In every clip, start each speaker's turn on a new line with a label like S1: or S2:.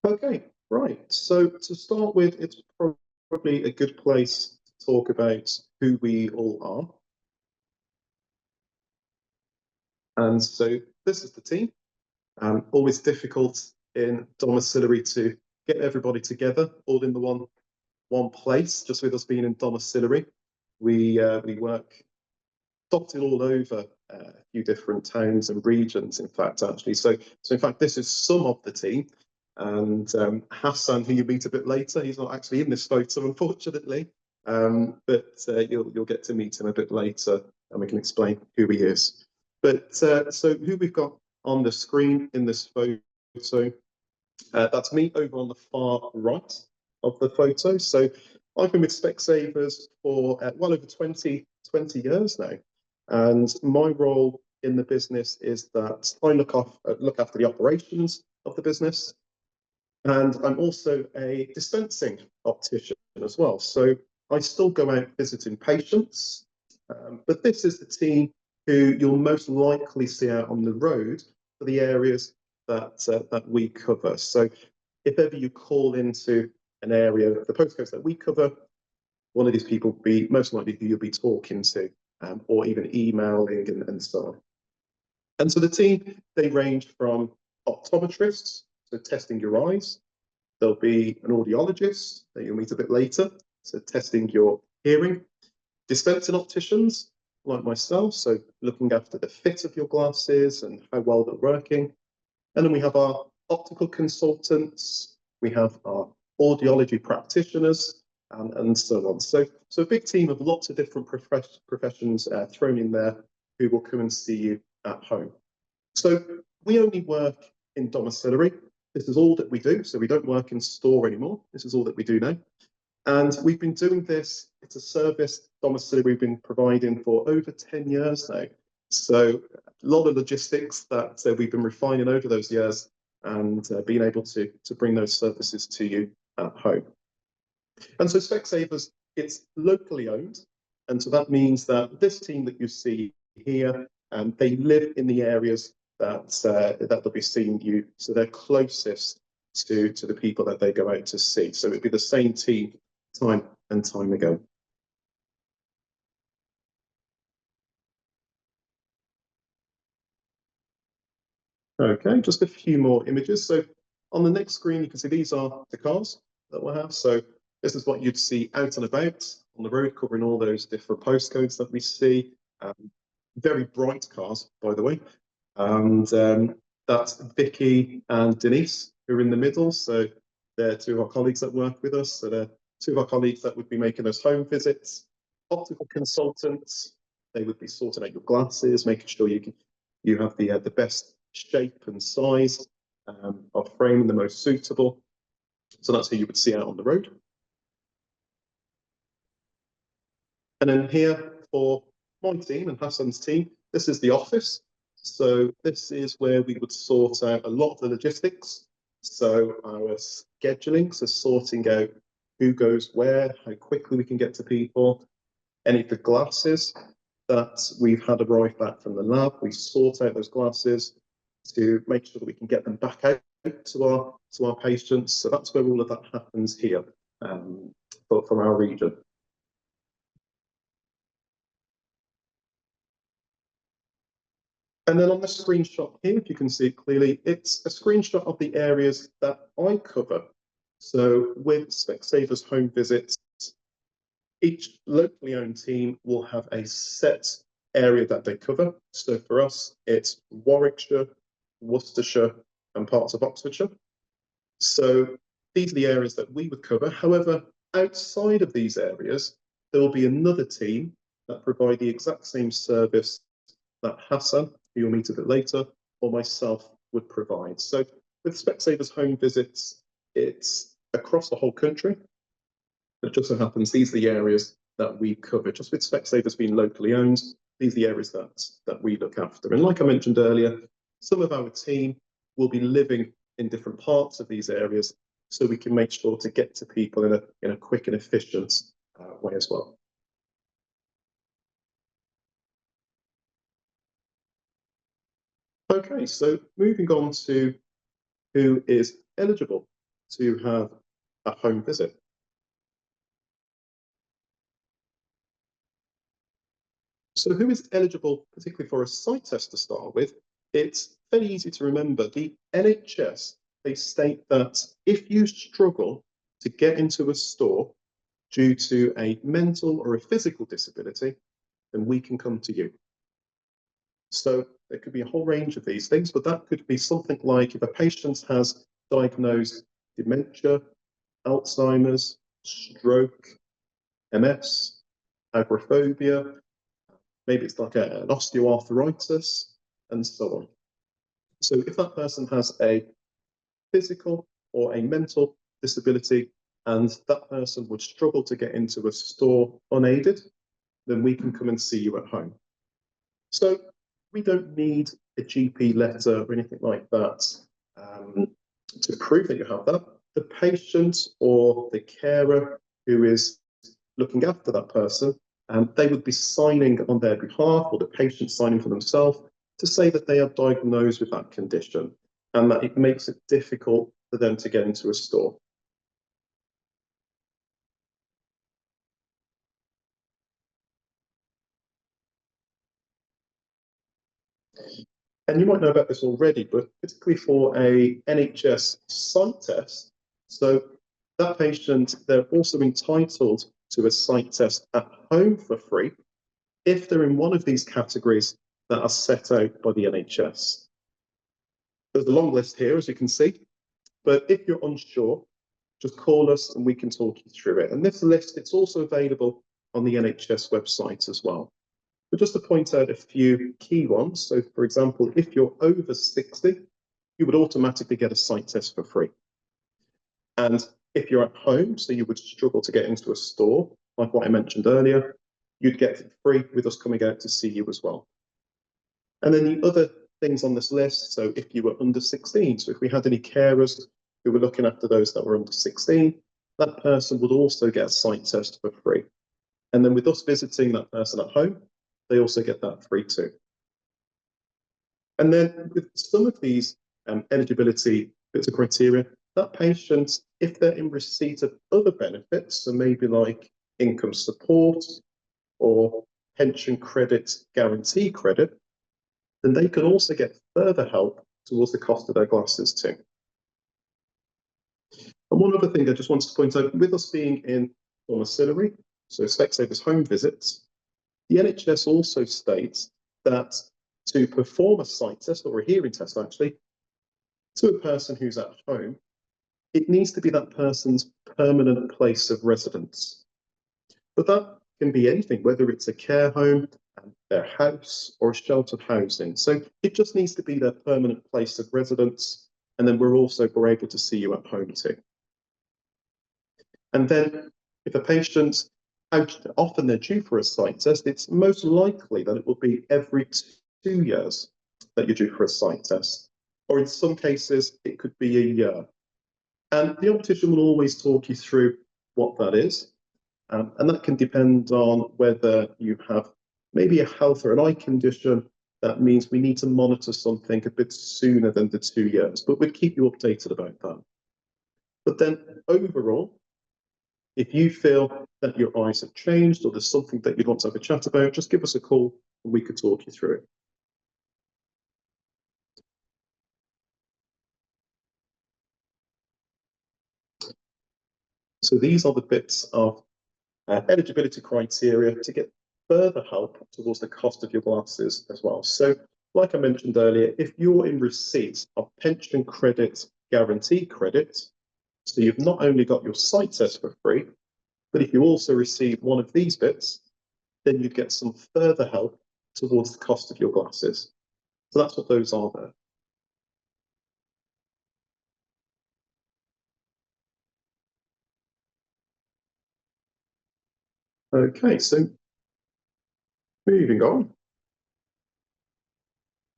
S1: Okay, right. So to start with, it's probably a good place to talk about who we all are. And so this is the team. Always difficult in domiciliary to get everybody together all in the one place. Just with us being in domiciliary, we work dotted all over a few different towns and regions. In fact, actually, so in fact, this is some of the team. And Hassan, who you meet a bit later, he's not actually in this photo, unfortunately. But you'll get to meet him a bit later, and we can explain who he is. But so who we've got on the screen in this photo, that's me over on the far right of the photo. So I've been with Specsavers for well over 20 years now. And my role in the business is that I look after the operations of the business. And I'm also a dispensing optician as well. So I still go out visiting patients. But this is the team who you'll most likely see out on the road for the areas that we cover. So if ever you call into an area, the postcodes that we cover, one of these people will be most likely who you'll be talking to, or even emailing and so on. And so the team, they range from optometrists, so testing your eyes. There'll be an audiologist that you'll meet a bit later, so testing your hearing. Dispensing opticians, like myself, so looking after the fit of your glasses and how well they're working. And then we have our optical consultants, we have our audiology practitioners, and so on. So a big team of lots of different professions thrown in there who will come and see you at home. So we only work in domiciliary. This is all that we do. So we don't work in store anymore. This is all that we do now. And we've been doing this. It's a service domiciliary we've been providing for over 10 years now. So a lot of logistics that we've been refining over those years and being able to bring those services to you at home. And so Specsavers, it's locally owned. And so that means that this team that you see here, they live in the areas that they'll be seeing you. So they're closest to the people that they go out to see. So it'd be the same team time and time again. Okay, just a few more images. So on the next screen, you can see these are the cars that we'll have. So this is what you'd see out and about on the road, covering all those different postcodes that we see. Very bright cars, by the way. And that's Vicky and Denise, who are in the middle. So they're two of our colleagues that work with us. So they're two of our colleagues that would be making us home visits. Optical consultants, they would be sorting out your glasses, making sure you have the best shape and size of frame and the most suitable. So that's who you would see out on the road. And then here for my team and Hassan's team, this is the office. So this is where we would sort out a lot of the logistics. So our scheduling, so sorting out who goes where, how quickly we can get to people, any of the glasses that we've had arrive back from the lab, we sort out those glasses to make sure that we can get them back out to our patients. So that's where all of that happens here, but from our region. And then on the screenshot here, if you can see it clearly, it's a screenshot of the areas that I cover. So with Specsavers Home Visits, each locally owned team will have a set area that they cover. So for us, it's Warwickshire, Worcestershire, and parts of Oxfordshire. So these are the areas that we would cover. However, outside of these areas, there will be another team that provide the exact same service that Hassan, who you'll meet a bit later, or myself would provide. So with Specsavers Home Visits, it's across the whole country. It just so happens these are the areas that we cover. Just with Specsavers being locally owned, these are the areas that we look after. And like I mentioned earlier, some of our team will be living in different parts of these areas, so we can make sure to get to people in a quick and efficient way as well. Okay, so moving on to who is eligible to have a home visit. So who is eligible, particularly for a site test to start with? It's very easy to remember. The NHS, they state that if you struggle to get into a store due to a mental or a physical disability, then we can come to you. So there could be a whole range of these things, but that could be something like if a patient has diagnosed dementia, Alzheimer's, stroke, MS, agoraphobia, maybe it's like an osteoarthritis, and so on. So if that person has a physical or a mental disability and that person would struggle to get into a store unaided, then we can come and see you at home. So we don't need a GP letter or anything like that to prove that you have that. The patient or the carer who is looking after that person, they would be signing on their behalf, or the patient signing for themselves, to say that they are diagnosed with that condition and that it makes it difficult for them to get into a store. And you might know about this already, but particularly for a NHS site test, so that patient, they're also entitled to a site test at home for free if they're in one of these categories that are set out by the NHS. There's a long list here, as you can see, but if you're unsure, just call us and we can talk you through it. And this list, it's also available on the NHS website as well. But just to point out a few key ones. So, for example, if you're over 60, you would automatically get a site test for free. And if you're at home, so you would struggle to get into a store, like what I mentioned earlier, you'd get it free with us coming out to see you as well. And then the other things on this list, so if you were under 16, so if we had any carers who were looking after those that were under 16, that person would also get a site test for free. And then with us visiting that person at home, they also get that free too. And then with some of these eligibility bits of criteria, that patient, if they're in receipt of other benefits, so maybe like income support or pension credit, guarantee credit, then they can also get further help towards the cost of their glasses too. And one other thing I just wanted to point out, with us being in domiciliary, so Specsavers Home Visits, the NHS also states that to perform a sight test, or a hearing test actually, to a person who's at home, it needs to be that person's permanent place of residence. But that can be anything, whether it's a care home, their house, or a sheltered housing. So it just needs to be their permanent place of residence, and then we're able to see you at home too. And then if a patient, how often they're due for a sight test, it's most likely that it will be every 2 years that you're due for a sight test. Or in some cases, it could be a year. And the optician will always talk you through what that is. And that can depend on whether you have maybe a health or an eye condition. That means we need to monitor something a bit sooner than the 2 years, but we'll keep you updated about that. But then overall, if you feel that your eyes have changed or there's something that you'd want to have a chat about, just give us a call and we could talk you through it. So these are the bits of eligibility criteria to get further help towards the cost of your glasses as well. So like I mentioned earlier, if you're in receipt of pension credit, guarantee credit, so you've not only got your sight test for free, but if you also receive one of these bits, then you'd get some further help towards the cost of your glasses. So that's what those are there. Okay, so moving on.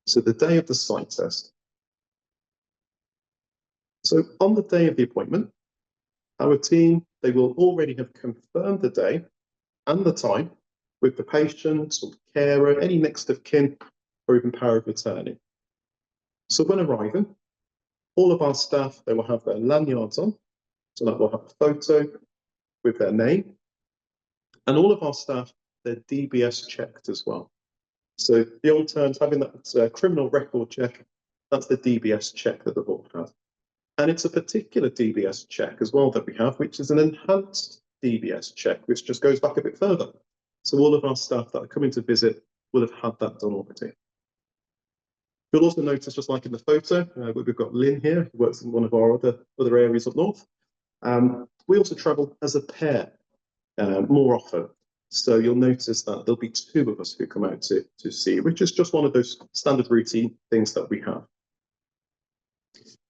S1: So the day of the sight test. So on the day of the appointment, our team, they will already have confirmed the day and the time with the patient or the carer, any next of kin, or even power of attorney. So when arriving, all of our staff, they will have their lanyards on, So that will have a photo with their name. And all of our staff, they're DBS checked as well. So the old terms, having that criminal record check, that's the DBS check that they've all had. And it's a particular DBS check as well that we have, which is an enhanced DBS check, which just goes back a bit further. So all of our staff that are coming to visit will have had that done already. You'll also notice, just like in the photo, we've got Lynn here, who works in one of our other areas up north. We also travel as a pair more often. So you'll notice that there'll be two of us who come out to see, which is just one of those standard routine things that we have.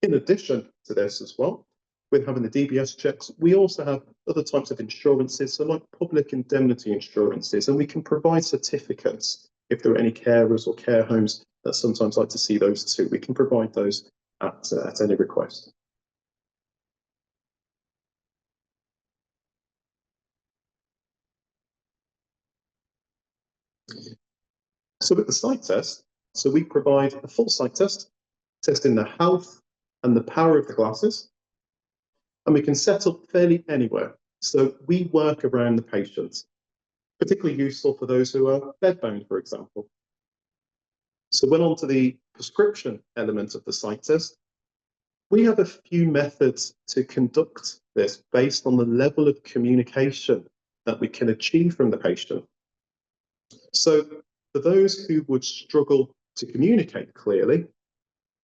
S1: In addition to this as well, with having the DBS checks, we also have other types of insurances, so like public indemnity insurances, and we can provide certificates if there are any carers or care homes that sometimes like to see those too. We can provide those at any request. So with the sight test, so we provide a full sight test, testing the health and the power of the glasses, and we can set up fairly anywhere. So we work around the patient, particularly useful for those who are bedbound, for example. So when on to the prescription element of the sight test, we have a few methods to conduct this based on the level of communication that we can achieve from the patient. So for those who would struggle to communicate clearly,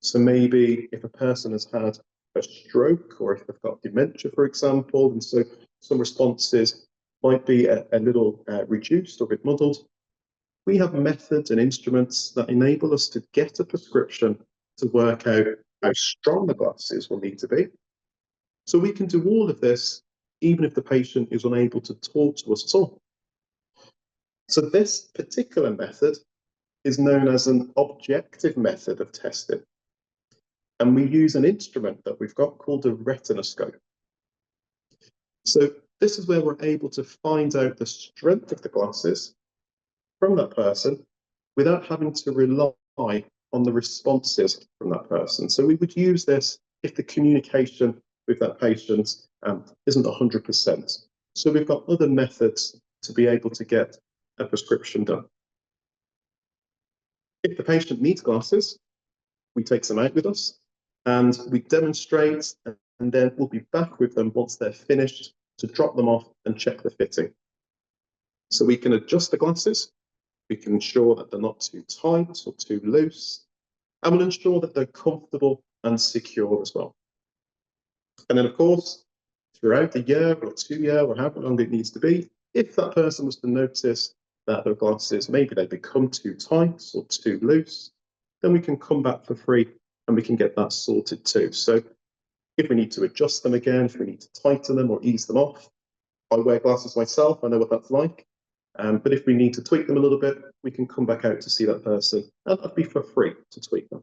S1: so maybe if a person has had a stroke or if they've got dementia, for example, and so some responses might be a little reduced or a bit muddled, we have methods and instruments that enable us to get a prescription to work out how strong the glasses will need to be. So we can do all of this even if the patient is unable to talk to us at all. So this particular method is known as an objective method of testing. And we use an instrument that we've got called a retinoscope. So this is where we're able to find out the strength of the glasses from that person without having to rely on the responses from that person. So we would use this if the communication with that patient isn't 100%. So we've got other methods to be able to get a prescription done. If the patient needs glasses, we take them out with us and we demonstrate, and then we'll be back with them once they're finished to drop them off and check the fitting. So we can adjust the glasses, we can ensure that they're not too tight or too loose, and we'll ensure that they're comfortable and secure as well. And then, of course, throughout the year or 2 year or however long it needs to be, if that person was to notice that their glasses, maybe they become too tight or too loose, then we can come back for free and we can get that sorted too. So if we need to adjust them again, if we need to tighten them or ease them off, I wear glasses myself, I know what that's like. But if we need to tweak them a little bit, we can come back out to see that person, and that'd be for free to tweak them.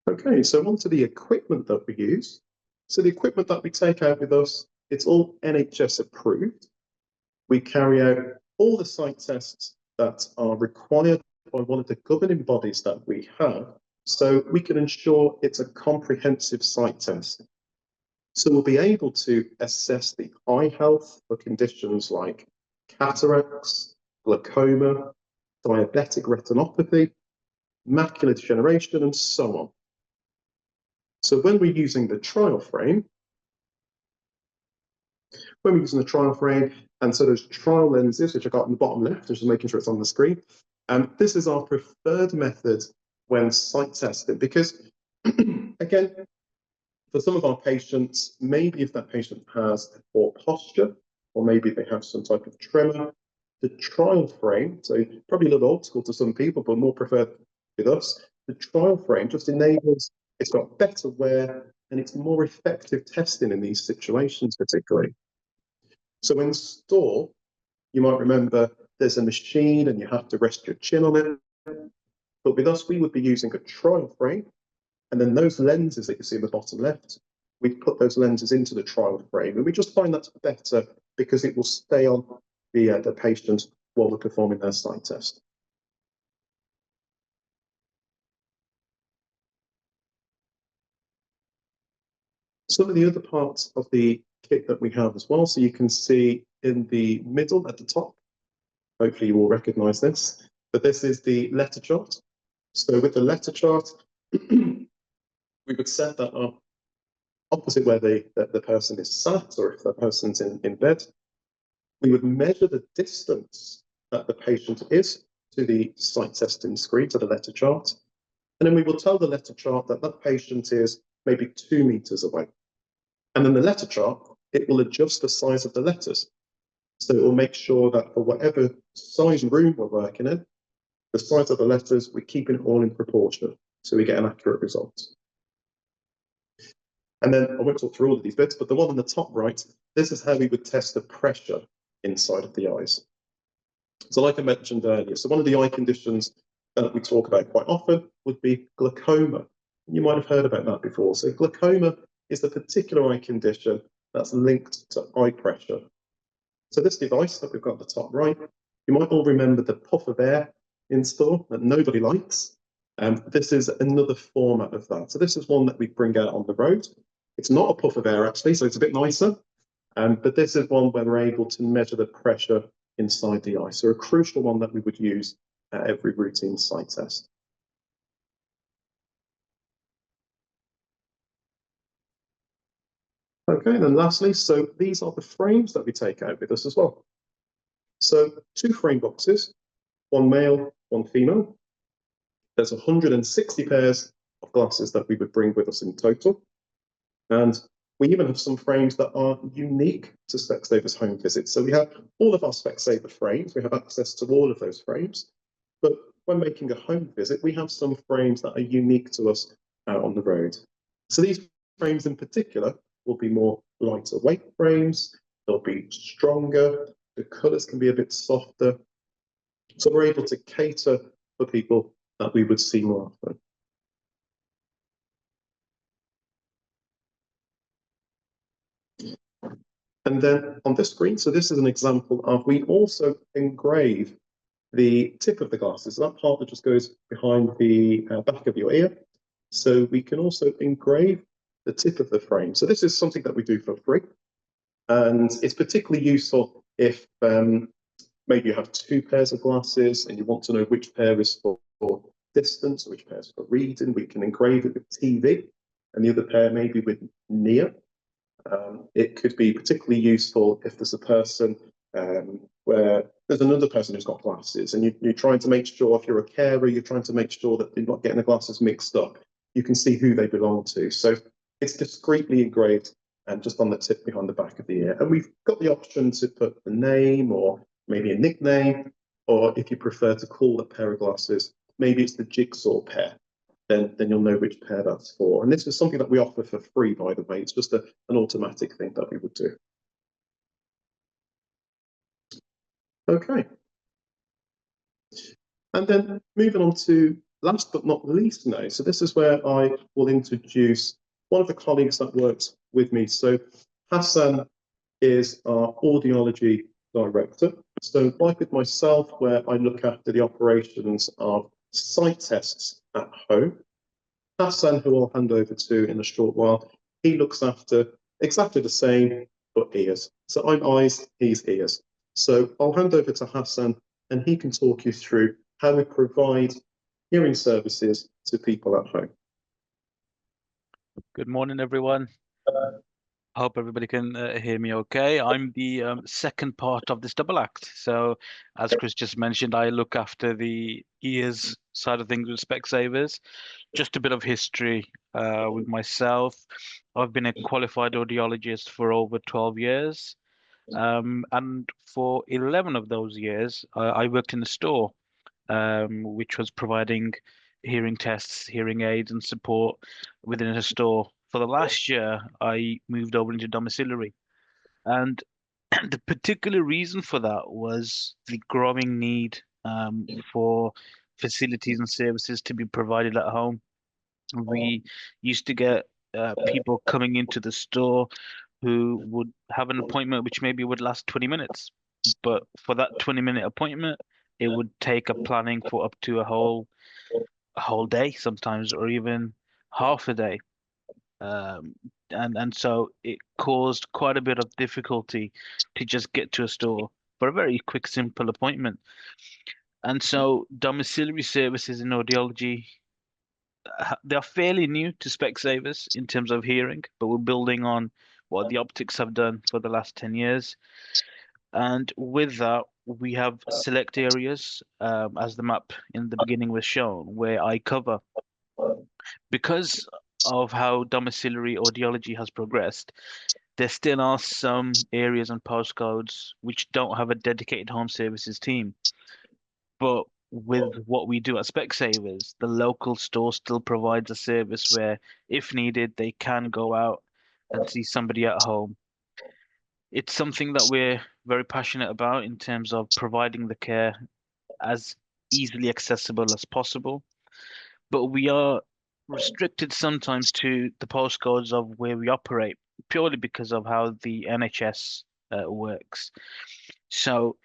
S1: Okay, so on to the equipment that we use. So the equipment that we take out with us, it's all NHS approved. We carry out all the sight tests that are required by one of the governing bodies that we have, so we can ensure it's a comprehensive sight test. So we'll be able to assess the eye health for conditions like cataracts, glaucoma, diabetic retinopathy, macular degeneration, and so on. So when we're using the trial frame, and so those trial lenses, which I got on the bottom left, just making sure it's on the screen, this is our preferred method when sight testing, because again, for some of our patients, maybe if that patient has poor posture, or maybe they have some type of tremor, the trial frame, so probably a little old school to some people, but more preferred with us, the trial frame just enables, it's got better wear, and it's more effective testing in these situations particularly. So in store, you might remember there's a machine and you have to rest your chin on it. But with us, we would be using a trial frame. And then those lenses that you see in the bottom left, we put those lenses into the trial frame. And we just find that's better because it will stay on the patient while they're performing their sight test. Some of the other parts of the kit that we have as well, so you can see in the middle at the top, hopefully you will recognize this, but this is the letter chart. So with the letter chart, we would set that up opposite where the person is sat, or if that person's in bed. We would measure the distance that the patient is to the sight testing screen, to the letter chart. And then we will tell the letter chart that that patient is maybe 2 meters away. And then the letter chart, it will adjust the size of the letters. So it will make sure that for whatever size room we're working in, the size of the letters, we're keeping it all in proportion, so we get an accurate result. And then I won't talk through all of these bits, but the one on the top right, this is how we would test the pressure inside of the eyes. So like I mentioned earlier, so one of the eye conditions that we talk about quite often would be glaucoma. You might have heard about that before. So glaucoma is the particular eye condition that's linked to eye pressure. So this device that we've got at the top right, you might all remember the puff of air in store that nobody likes. This is another format of that. So this is one that we bring out on the road. It's not a puff of air actually, so it's a bit nicer. But this is one where we're able to measure the pressure inside the eye. So a crucial one that we would use at every routine sight test. Okay, and then lastly, so these are the frames that we take out with us as well. So 2 frame boxes, one male, one female. There's 160 pairs of glasses that we would bring with us in total. And we even have some frames that are unique to Specsavers Home Visits. So we have all of our Specsaver frames, we have access to all of those frames. But when making a home visit, we have some frames that are unique to us out on the road. So these frames in particular will be more lighter weight frames, they'll be stronger, the colours can be a bit softer. So we're able to cater for people that we would see more often. And then on this screen, so this is an example of, we also engrave the tip of the glasses, that part that just goes behind the back of your ear. So we can also engrave the tip of the frame. So this is something that we do for free. And it's particularly useful if maybe you have 2 pairs of glasses and you want to know which pair is for distance, which pair is for reading. We can engrave it with TV, and the other pair maybe with near. It could be particularly useful if there's a person where there's another person who's got glasses, and you're trying to make sure, if you're a carer, you're trying to make sure that they're not getting the glasses mixed up. You can see who they belong to. So it's discreetly engraved and just on the tip behind the back of the ear. And we've got the option to put the name or maybe a nickname, or if you prefer to call that pair of glasses, maybe it's the jigsaw pair. Then you'll know which pair that's for. And this is something that we offer for free, by the way. It's just an automatic thing that we would do. Okay. And then moving on to last but not least now. So this is where I will introduce one of the colleagues that works with me. So Hassan is our audiology director. So like with myself, where I look after the operations of sight tests at home, Hassan, who I'll hand over to in a short while, he looks after exactly the same, but ears. So I'm eyes, he's ears. So I'll hand over to Hassan, and he can talk you through how we provide hearing services to people at home.
S2: Good morning, everyone. I hope everybody can hear me okay. I'm the second part of this double act. So as Chris just mentioned, I look after the ears side of things with Specsavers. Just a bit of history with myself. I've been a qualified audiologist for over 12 years. And for 11 of those years, I worked in the store, which was providing hearing tests, hearing aids, and support within a store. For the last year, I moved over into domiciliary. And the particular reason for that was the growing need for facilities and services to be provided at home. We used to get people coming into the store who would have an appointment which maybe would last 20 minutes. But for that 20-minute appointment, it would take a planning for up to a whole day sometimes, or even half a day. Um, and so it caused quite a bit of difficulty to just get to a store for a very quick, simple appointment. And so domiciliary services in audiology, they are fairly new to Specsavers in terms of hearing, but we're building on what the optics have done for the last 10 years. And with that, we have select areas, as the map in the beginning was shown, where I cover. Because of how domiciliary audiology has progressed, there still are some areas and postcodes which don't have a dedicated home services team. But with what we do at Specsavers, the local store still provides a service where, if needed, they can go out and see somebody at home. It's something that we're very passionate about in terms of providing the care as easily accessible as possible. But we are restricted sometimes to the postcodes of where we operate, purely because of how the NHS works. So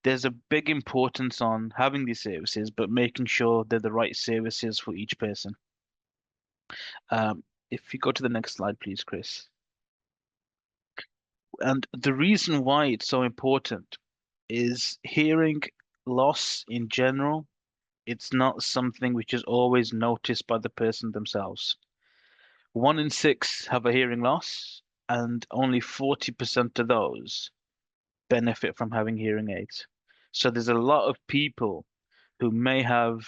S2: there's a big importance on having these services, but making sure they're the right services for each person. If you go to the next slide, please, Chris. And the reason why it's so important is hearing loss in general. It's not something which is always noticed by the person themselves. 1 in 6 have a hearing loss, and only 40% of those benefit from having hearing aids. So there's a lot of people who may have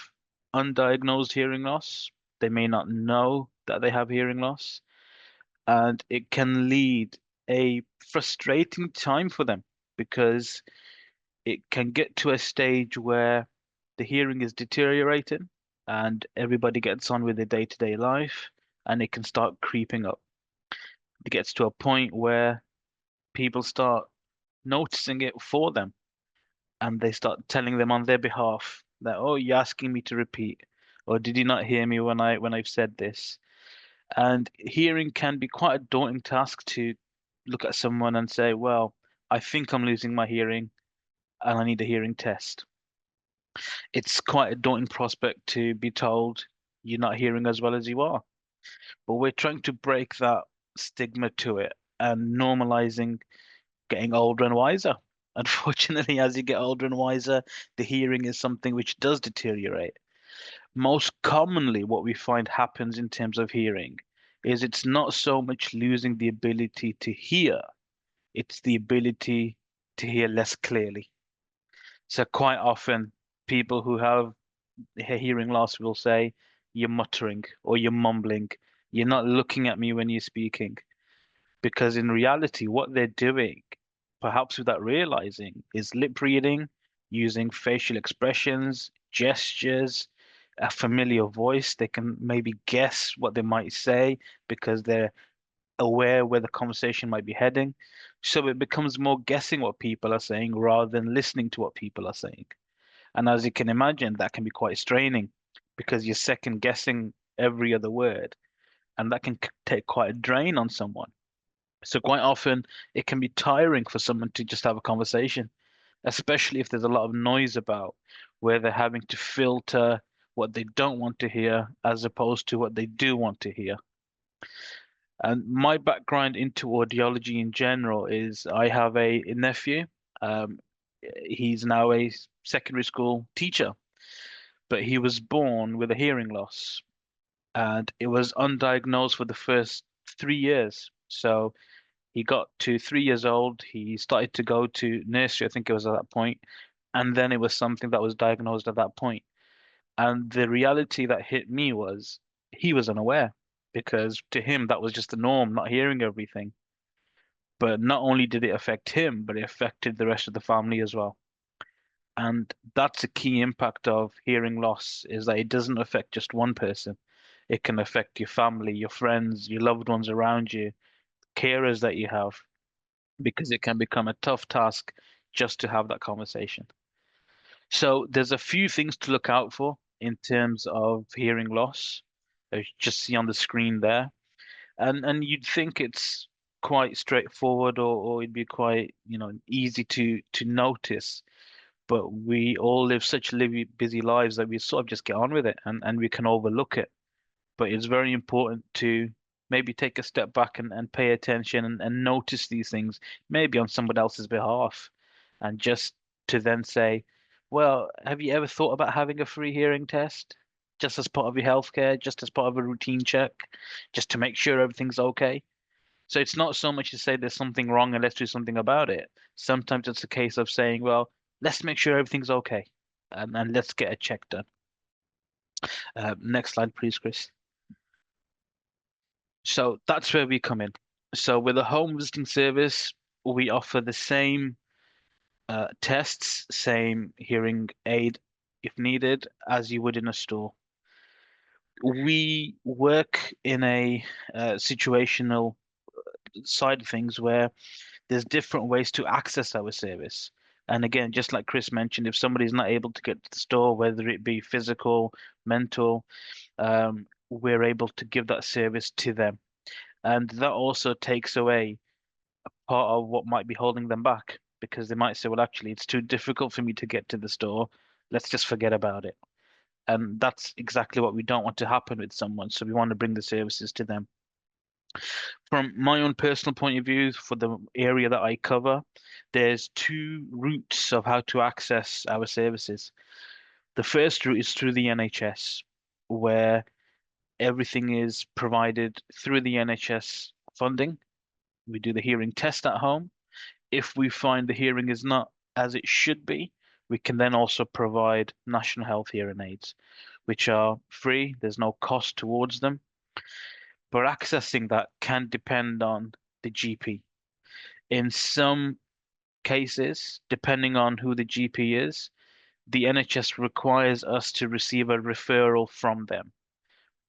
S2: undiagnosed hearing loss. They may not know that they have hearing loss, and it can lead a frustrating time for them because it can get to a stage where the hearing is deteriorating and everybody gets on with their day-to-day life, and it can start creeping up. It gets to a point where people start noticing it for them, and they start telling them on their behalf that, oh, you're asking me to repeat, or did you not hear me when I've said this? And hearing can be quite a daunting task to look at someone and say, well, I think I'm losing my hearing and I need a hearing test. It's quite a daunting prospect to be told you're not hearing as well as you are. But we're trying to break that stigma to it and normalizing getting older and wiser. Unfortunately, as you get older and wiser, the hearing is something which does deteriorate. Most commonly, what we find happens in terms of hearing is it's not so much losing the ability to hear, it's the ability to hear less clearly. So quite often, people who have hearing loss will say, you're muttering or you're mumbling. You're not looking at me when you're speaking. Because in reality, what they're doing, perhaps without realizing, is lip reading, using facial expressions, gestures, a familiar voice. They can maybe guess what they might say because they're aware where the conversation might be heading. So it becomes more guessing what people are saying rather than listening to what people are saying. And as you can imagine, that can be quite straining because you're second guessing every other word, and that can take quite a drain on someone. So quite often it can be tiring for someone to just have a conversation, especially if there's a lot of noise about, where they're having to filter what they don't want to hear as opposed to what they do want to hear. And my background into audiology in general is I have a nephew. Um, he's now a secondary school teacher, but he was born with a hearing loss, and it was undiagnosed for the first 3 years. So he got to 3 years old. He started to go to nursery, I think it was at that point, and then it was something that was diagnosed at that point. And the reality that hit me was he was unaware because to him that was just the norm, not hearing everything. But not only did it affect him, but it affected the rest of the family as well. And that's a key impact of hearing loss is that it doesn't affect just one person. It can affect your family, your friends, your loved ones around you, carers that you have, because it can become a tough task just to have that conversation. So there's a few things to look out for in terms of hearing loss. As you just see on the screen there. And you'd think it's quite straightforward, or it'd be quite, easy to notice. But we all live such busy lives that we sort of just get on with it, and we can overlook it. But it's very important to maybe take a step back and pay attention and notice these things, maybe on somebody else's behalf, and just to then say, well, have you ever thought about having a free hearing test? Just as part of your healthcare, just as part of a routine check, just to make sure everything's okay. So it's not so much to say there's something wrong and let's do something about it. Sometimes it's a case of saying, well, let's make sure everything's okay and let's get a check done. Next slide, please, Chris. So that's where we come in. So with a home visiting service, we offer the same tests, same hearing aid if needed, as you would in a store. We work in a situational side of things where there's different ways to access our service. And again, just like Chris mentioned, if somebody's not able to get to the store, whether it be physical, mental, we're able to give that service to them. And that also takes away part of what might be holding them back because they might say, well, actually, it's too difficult for me to get to the store. Let's just forget about it. And that's exactly what we don't want to happen with someone. So we want to bring the services to them. From my own personal point of view, for the area that I cover, there's two routes of how to access our services. The first route is through the NHS, where everything is provided through the NHS funding. We do the hearing test at home. If we find the hearing is not as it should be, we can then also provide national health hearing aids, which are free. There's no cost towards them. But accessing that can depend on the GP. In some cases, depending on who the GP is, the NHS requires us to receive a referral from them.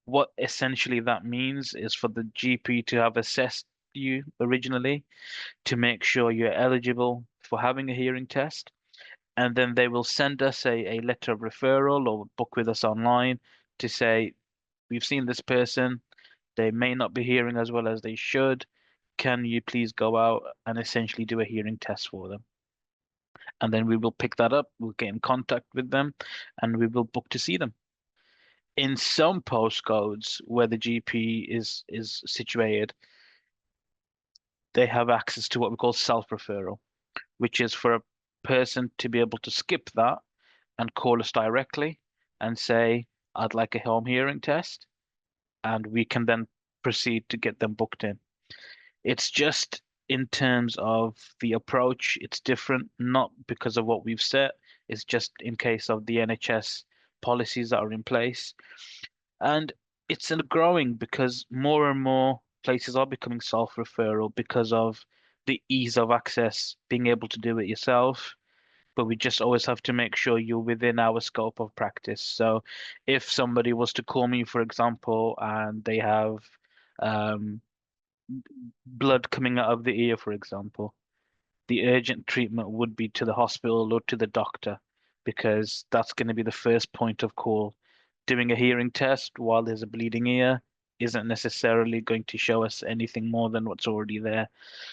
S2: What essentially that means is for the GP to have assessed you originally to make sure you're eligible for having a hearing test. And then they will send us a letter of referral or book with us online to say, we've seen this person, they may not be hearing as well as they should. Can you please go out and essentially do a hearing test for them? And then we will pick that up, we'll get in contact with them, and we will book to see them. In some postcodes where the GP is situated, they have access to what we call self-referral, which is for a person to be able to skip that and call us directly and say, I'd like a home hearing test, and we can then proceed to get them booked in. It's just in terms of the approach, it's different, not because of what we've set. It's just in case of the NHS policies that are in place. And it's growing because more and more places are becoming self-referral because of the ease of access, being able to do it yourself. But we just always have to make sure you're within our scope of practice. So if somebody was to call me, for example, and they have blood coming out of the ear, for example, the urgent treatment would be to the hospital or to the doctor because that's going to be the first point of call. Doing a hearing test while there's a bleeding ear isn't necessarily going to show us anything more than what's already there.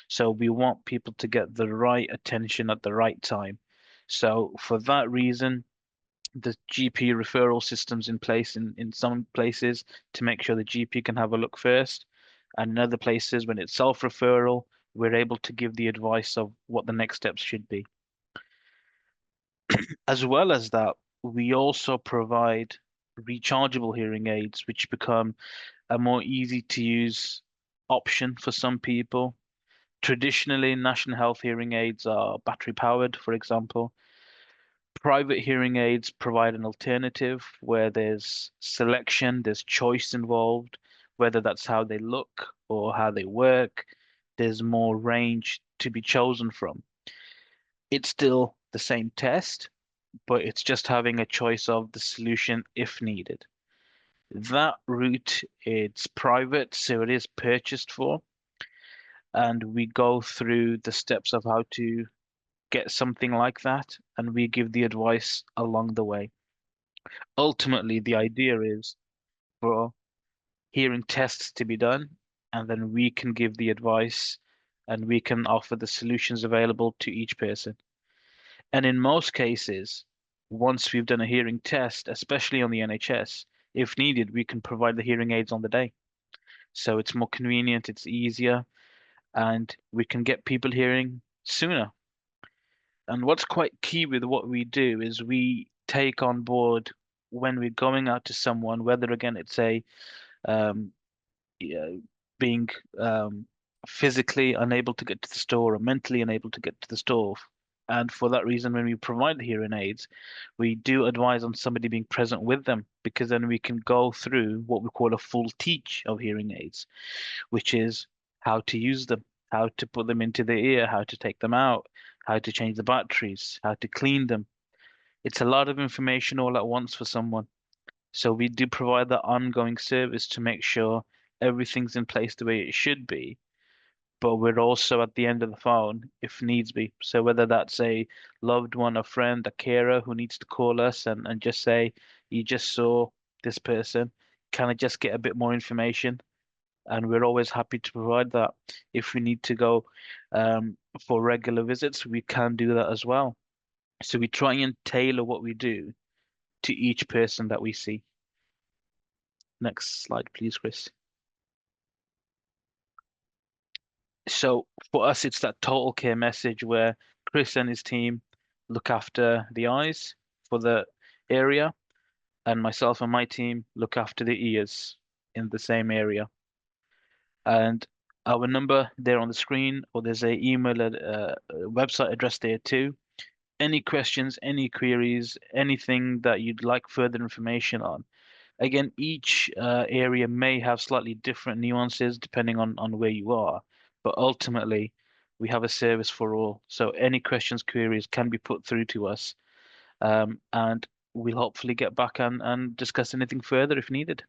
S2: So we want people to get the right attention at the right time. So for that reason, the GP referral systems in place in some places to make sure the GP can have a look first. And in other places, when it's self-referral, we're able to give the advice of what the next steps should be. As well as that, we also provide rechargeable hearing aids, which become a more easy to use option for some people. Traditionally, national health hearing aids are battery powered, for example. Private hearing aids provide an alternative where there's selection, there's choice involved, whether that's how they look or how they work. There's more range to be chosen from. It's still the same test, but it's just having a choice of the solution if needed. That route, it's private, so it is purchased for, and we go through the steps of how to get something like that, and we give the advice along the way. Ultimately, the idea is for hearing tests to be done, and then we can give the advice and we can offer the solutions available to each person. And in most cases, once we've done a hearing test, especially on the NHS, if needed, we can provide the hearing aids on the day. So it's more convenient, it's easier, and we can get people hearing sooner. And what's quite key with what we do is we take on board when we're going out to someone, whether again it's a um, yeah, being physically unable to get to the store or mentally unable to get to the store. And for that reason, when we provide the hearing aids, we do advise on somebody being present with them because then we can go through what we call a full teach of hearing aids, which is how to use them, how to put them into the ear, how to take them out, how to change the batteries, how to clean them. It's a lot of information all at once for someone. So we do provide that ongoing service to make sure everything's in place the way it should be. But we're also at the end of the phone if needs be. So whether that's a loved one, a friend, a carer who needs to call us and just say, you just saw this person, can I just get a bit more information? And we're always happy to provide that. If we need to go for regular visits, we can do that as well. So we try and tailor what we do to each person that we see. Next slide, please, Chris. So for us, it's that total care message where Chris and his team look after the eyes for the area, and myself and my team look after the ears in the same area. And our number there on the screen, or there's a email website address there too. Any questions, any queries, anything that you'd like further information on. Again, each area may have slightly different nuances depending on where you are, but ultimately we have a service for all. So any questions, queries can be put through to us, and we'll hopefully get back and discuss anything further if needed.